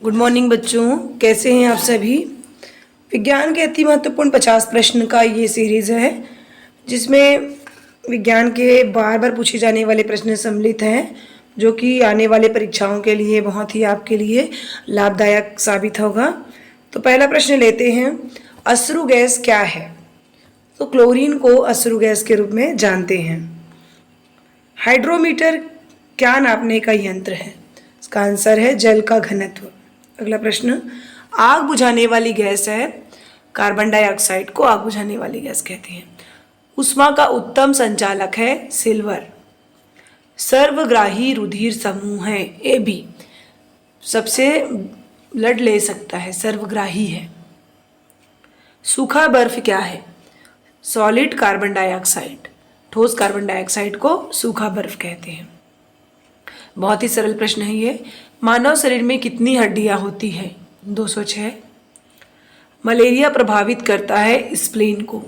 Good morning बच्चों, कैसे हैं आप सभी। विज्ञान के अति महत्वपूर्ण 50 प्रश्न का ये सीरीज़ है जिसमें विज्ञान के बार बार पूछे जाने वाले प्रश्न सम्मिलित हैं जो कि आने वाले परीक्षाओं के लिए बहुत ही आपके लिए लाभदायक साबित होगा। तो पहला प्रश्न लेते हैं, अश्रु गैस क्या है। तो क्लोरीन को अश्रु गैस के रूप में जानते हैं। हाइड्रोमीटर क्या नापने का यंत्र है। इसका आंसर है जल का घनत्व। अगला प्रश्न, आग बुझाने वाली गैस है कार्बन डाइऑक्साइड को आग बुझाने वाली गैस कहते हैं। ऊष्मा का उत्तम संचालक है सिल्वर। सर्वग्राही रुधिर समूह है AB, सबसे ब्लड ले सकता है, सर्वग्राही है। सूखा बर्फ क्या है। सॉलिड कार्बन डाइऑक्साइड, ठोस कार्बन डाइऑक्साइड को सूखा बर्फ कहते हैं। बहुत ही सरल प्रश्न है ये। मानव शरीर में कितनी हड्डियां होती हैं। 206। मलेरिया प्रभावित करता है स्प्लीन को।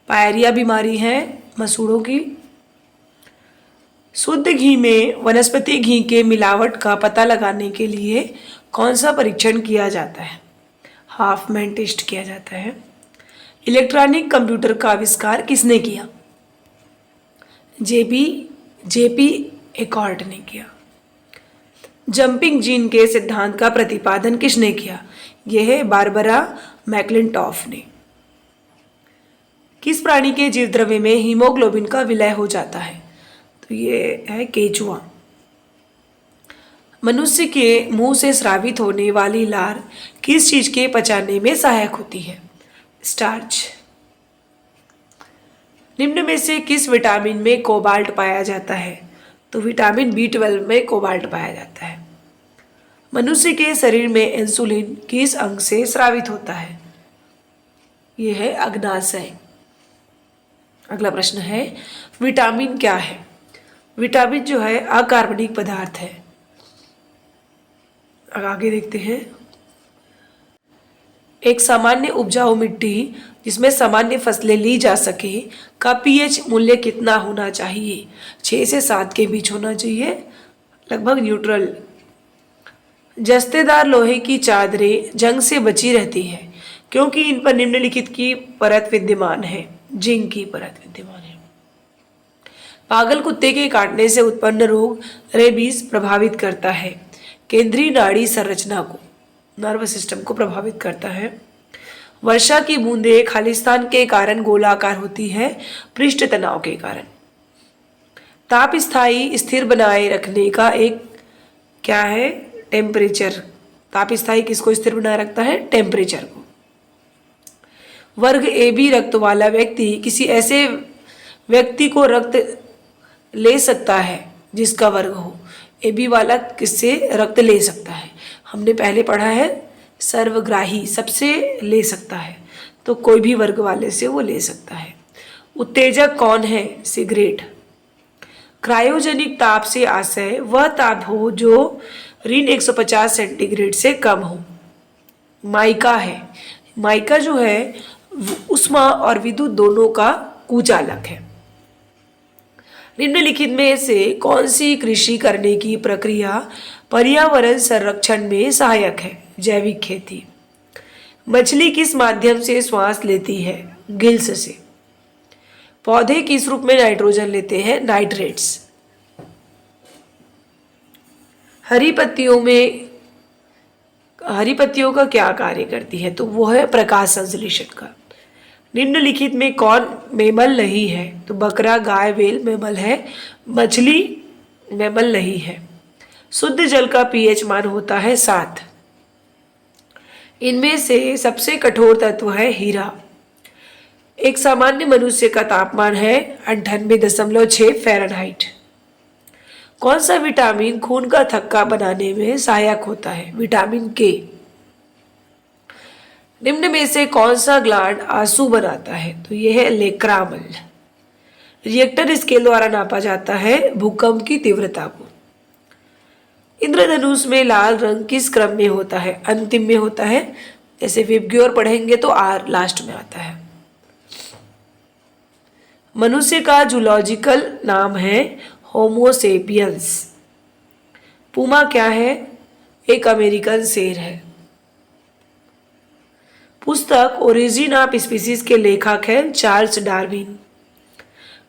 पायरिया बीमारी है मसूड़ों की। शुद्ध घी में वनस्पति घी के मिलावट का पता लगाने के लिए कौन सा परीक्षण किया जाता है। हाफमैन टेस्ट किया जाता है। इलेक्ट्रॉनिक कंप्यूटर का आविष्कार किसने किया। जेपी एकॉर्ड ने किया। जंपिंग जीन के सिद्धांत का प्रतिपादन किसने किया। यह है बारबरा मैकलिंटॉफ ने। किस प्राणी के जीव द्रव्य में हीमोग्लोबिन का विलय हो जाता है। तो ये है केचुआ। मनुष्य के मुंह से स्रावित होने वाली लार किस चीज के पचाने में सहायक होती है। स्टार्च। निम्न में से किस विटामिन में कोबाल्ट पाया जाता है। तो विटामिन B12 में कोबाल्ट पाया जाता है। मनुष्य के शरीर में इंसुलिन किस अंग से स्रावित होता है। यह है अग्नाशय। अगला प्रश्न है, विटामिन क्या है। विटामिन जो है अकार्बनिक पदार्थ है। आगे देखते हैं। एक सामान्य उपजाऊ मिट्टी जिसमें सामान्य फसलें ली जा सके का pH मूल्य कितना होना चाहिए। 6 से 7 के बीच होना चाहिए, लगभग न्यूट्रल। जस्तेदार लोहे की चादरें जंग से बची रहती है क्योंकि इन पर निम्नलिखित की परत विद्यमान है। जिंक की परत विद्यमान है। पागल कुत्ते के काटने से उत्पन्न रोग रेबीज प्रभावित करता है। केंद्रीय नाड़ी संरचना को, नर्वस सिस्टम को प्रभावित करता है। वर्षा की बूंदें खालिस्तान के कारण गोलाकार होती है, पृष्ठ तनाव के कारण। ताप स्थायी स्थिर बनाए रखने का एक क्या है, टेम्परेचर। ताप स्थायी किसको स्थिर बनाए रखता है, टेम्परेचर को। वर्ग AB रक्त वाला व्यक्ति किसी ऐसे व्यक्ति को रक्त ले सकता है जिसका वर्ग हो। AB वाला किससे रक्त ले सकता है। हमने पहले पढ़ा है सर्वग्राही, सबसे ले सकता है, तो कोई भी वर्ग वाले से वो ले सकता है। उत्तेजक कौन है, सिगरेट। क्रायोजेनिक ताप से आशय वह ताप हो जो ऋण 150 सेंटीग्रेड से कम हो। माइका है। माइका जो है ऊष्मा और विद्युत दोनों का कुचालक है। निम्नलिखित में से कौन सी कृषि करने की प्रक्रिया पर्यावरण संरक्षण में सहायक है। जैविक खेती। मछली किस माध्यम से श्वास लेती है, गिल्स से। पौधे किस रूप में नाइट्रोजन लेते हैं, नाइट्रेट्स। हरी पत्तियों का क्या कार्य करती है, तो वो है प्रकाश संश्लेषण का। निम्नलिखित में कौन मैमल नहीं है, तो बकरा, गाय, व्हेल मैमल है, मछली मैमल नहीं है। शुद्ध जल का pH मान होता है 7। इनमें से सबसे कठोर तत्व है हीरा। एक सामान्य मनुष्य का तापमान है 98.6 फ़ारेनहाइट। कौन सा विटामिन खून का थक्का बनाने में सहायक होता है, विटामिन K। निम्न में से कौन सा ग्लैंड आंसू बनाता है, तो यह है लेक्रामल। रिएक्टर स्केल द्वारा नापा जाता है भूकंप की तीव्रता को। इंद्रधनुष में लाल रंग किस क्रम में होता है, अंतिम में होता है। जैसे विबग्योर पढ़ेंगे तो R लास्ट में आता है। मनुष्य का जूलॉजिकल नाम है होमोसेपियंस। पूमा क्या है, एक अमेरिकन शेर है। पुस्तक ओरिजिन ऑफ स्पीसीज के लेखक हैं चार्ल्स डार्विन।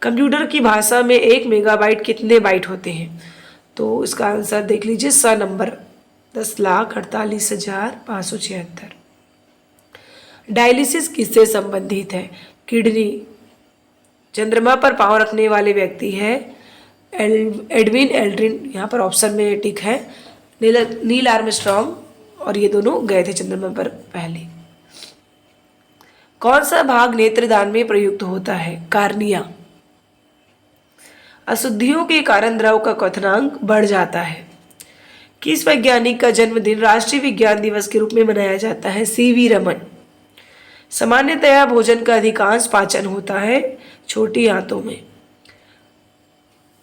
कंप्यूटर की भाषा में 1 मेगाबाइट कितने बाइट होते हैं? तो इसका आंसर देख लीजिए, स नंबर 10,48,576। डायलिसिस किससे संबंधित है? किडनी। चंद्रमा पर पांव रखने वाले व्यक्ति है एडविन एल्ड्रिन, यहाँ पर ऑप्शन में टिक है। नील आर्मस्ट्रॉन्ग, और ये दोनों गए थे चंद्रमा पर पहले। कौन सा भाग नेत्रदान में प्रयुक्त होता है? कार्निया। अशुद्धियों के कारण द्रव का क्वथनांक बढ़ जाता है। किस वैज्ञानिक का जन्मदिन राष्ट्रीय विज्ञान दिवस के रूप में मनाया जाता है? सीवी रमन। सामान्यतया भोजन का अधिकांश पाचन होता है छोटी आंतों में।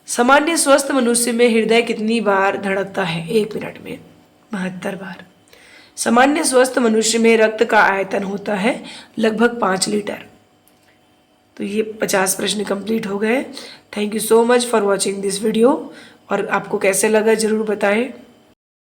सामान्य स्वस्थ मनुष्य में हृदय कितनी बार धड़कता है 1 मिनट में? 72 बार। सामान्य स्वस्थ मनुष्य में रक्त का आयतन होता है लगभग 5 लीटर। तो ये 50 प्रश्न कंप्लीट हो गए। Thank you so much for watching this video. और आपको कैसे लगा जरूर बताएं।